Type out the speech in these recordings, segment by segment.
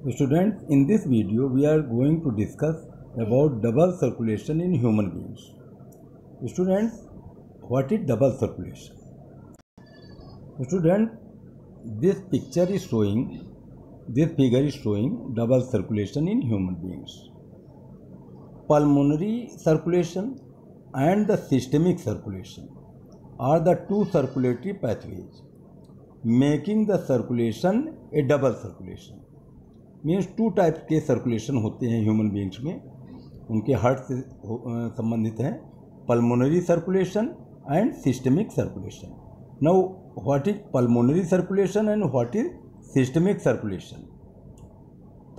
Students, in this video we are going to discuss about double circulation in human beings. Students, what is double circulation? Students, this figure is showing double circulation in human beings. Pulmonary circulation and the systemic circulation are the two circulatory pathways, making the circulation a double circulation. Means two type के circulation होते हैं human beings में, उनके heart से संबंधित हैं, pulmonary circulation and systemic circulation. Now what is pulmonary circulation and what is systemic circulation?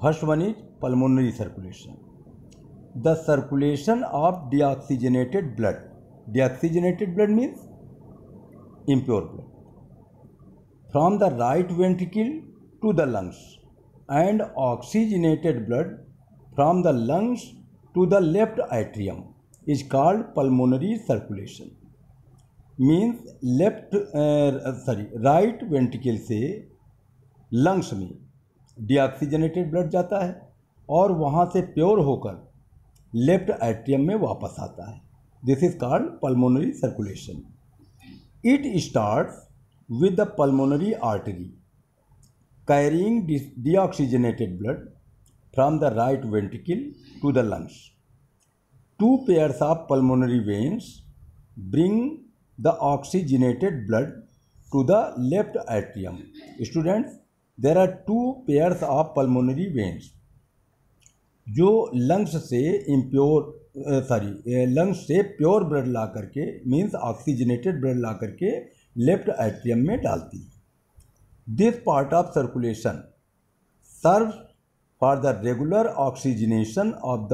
First one is pulmonary circulation. The circulation of deoxygenated blood. Deoxygenated blood means impure blood from the right ventricle to the lungs, and oxygenated blood from the lungs to the left atrium is called pulmonary circulation. Means right ventricle से lungs में deoxygenated blood जाता है और वहाँ से pure होकर left atrium में वापस आता है. This is called pulmonary circulation. It starts with the pulmonary artery carrying deoxygenated blood from the right ventricle to the lungs. Two pairs of pulmonary veins bring the oxygenated blood to the left atrium. Students, there are two pairs of pulmonary veins जो lungs से pure blood ला करके means oxygenated blood ला करके left atrium में डालती है. This part of circulation serves for the regular oxygenation of the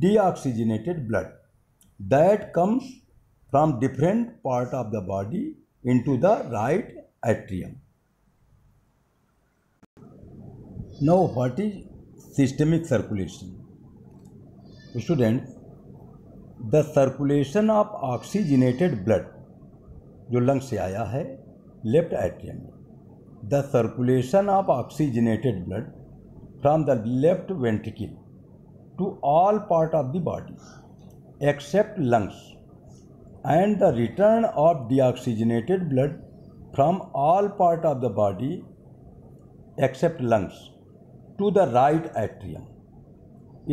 deoxygenated blood that comes from different part of the body into the right atrium. Now what is systemic circulation? Students, the circulation of oxygenated blood जो lungs से आया है left atrium में, the circulation of oxygenated blood from the left ventricle to all part of the body except lungs, and the return of deoxygenated blood from all part of the body except lungs to the right atrium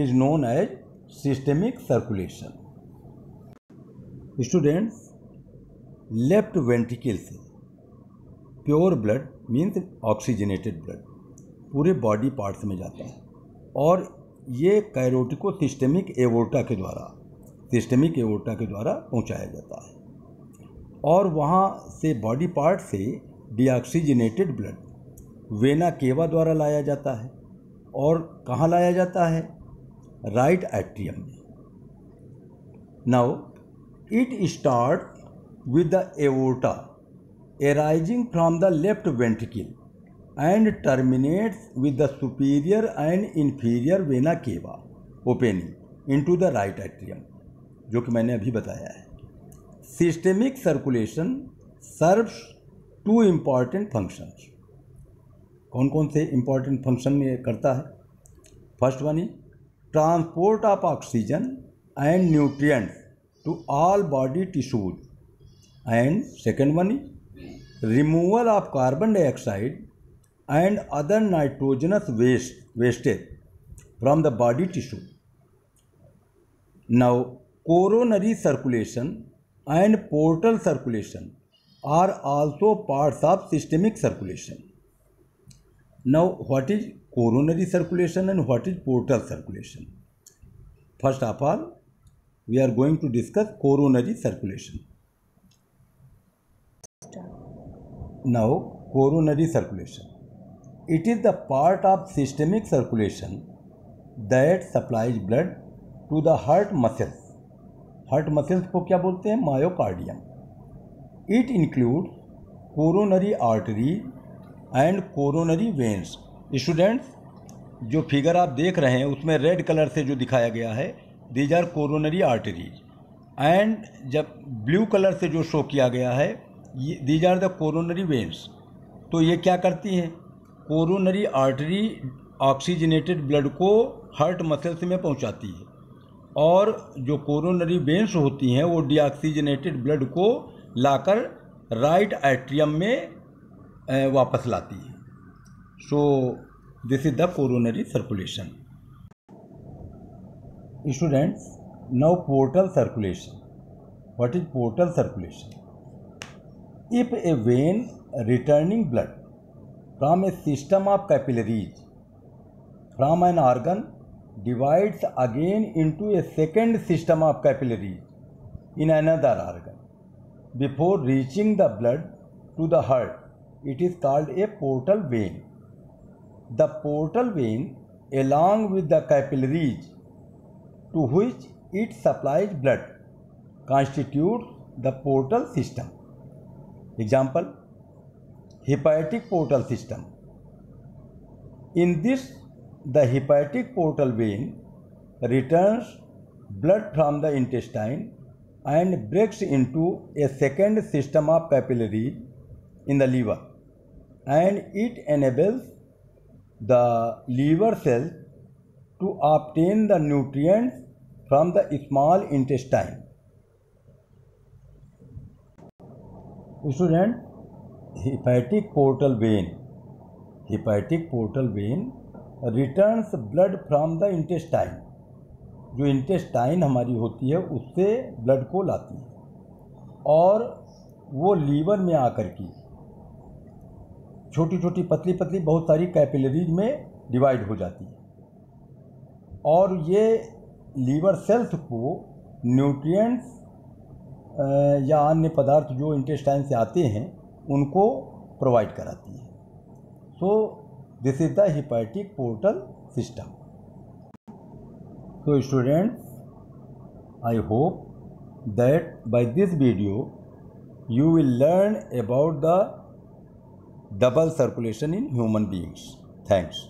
is known as systemic circulation. Students, left ventricle से pure blood means oxygenated blood पूरे body parts में जाता है और ये कैरोटिको systemic aorta के द्वारा पहुंचाया जाता है और वहाँ से बॉडी पार्ट से डीऑक्सीजनेटेड ब्लड वेना केवा द्वारा लाया जाता है और कहाँ लाया जाता है? राइट एट्रियम में. Now it start with the aorta arising from the left ventricle and terminates with the superior and inferior vena cava opening into the right atrium, जो कि मैंने अभी बताया है. Systemic circulation serves two important functions. कौन कौन से important function ये करता है? First one is transport of oxygen and nutrients to all body tissues, and second one is removal of carbon dioxide and other nitrogenous wastage from the body tissue. Now coronary circulation and portal circulation are also parts of systemic circulation. Now, what is coronary circulation and what is portal circulation? First of all, we are going to discuss coronary circulation. Now, coronary circulation. It is the part of systemic circulation that supplies blood to the heart muscles. Heart muscles को क्या बोलते हैं? Myocardium. It includes coronary artery and coronary veins. Students, जो figure आप देख रहे हैं उसमें रेड कलर से जो दिखाया गया है these are coronary arteries, and जब ब्लू कलर से जो शो किया गया है these are the coronary veins. तो ये क्या करती हैं? कोरोनरी आर्टरी ऑक्सीजनेटेड ब्लड को हार्ट मसल्स में पहुंचाती है, और जो कोरोनरी वेन्स होती हैं वो डीऑक्सीजनेटेड ब्लड को लाकर राइट एट्रियम में वापस लाती है। So this is the coronary circulation. Students, now portal circulation. What is portal circulation? If A when returning blood from a system of capillaries from an organ divides again into a second system of capillaries in another organ before reaching the blood to the heart, it is called a portal vein. The portal vein, along with the capillaries to which it supplies blood, constitutes the portal system. Example: hepatic portal system. In this, the hepatic portal vein returns blood from the intestine and breaks into a second system of capillaries in the liver, and it enables the liver cells to obtain the nutrients from the small intestine. Student, hepatic portal vein returns blood from the intestine. जो intestine हमारी होती है उससे blood को लाती है, और वो लीवर में आकर की छोटी छोटी पतली पतली बहुत सारी कैपिलरीज में डिवाइड हो जाती है, और ये लीवर सेल्स को न्यूट्रिएंट्स या अन्य पदार्थ जो इंटेस्टाइन से आते हैं उनको प्रोवाइड कराती है। So this is the hepatic portal system. So students, I hope that by this video you will learn about the double circulation in human beings. Thanks.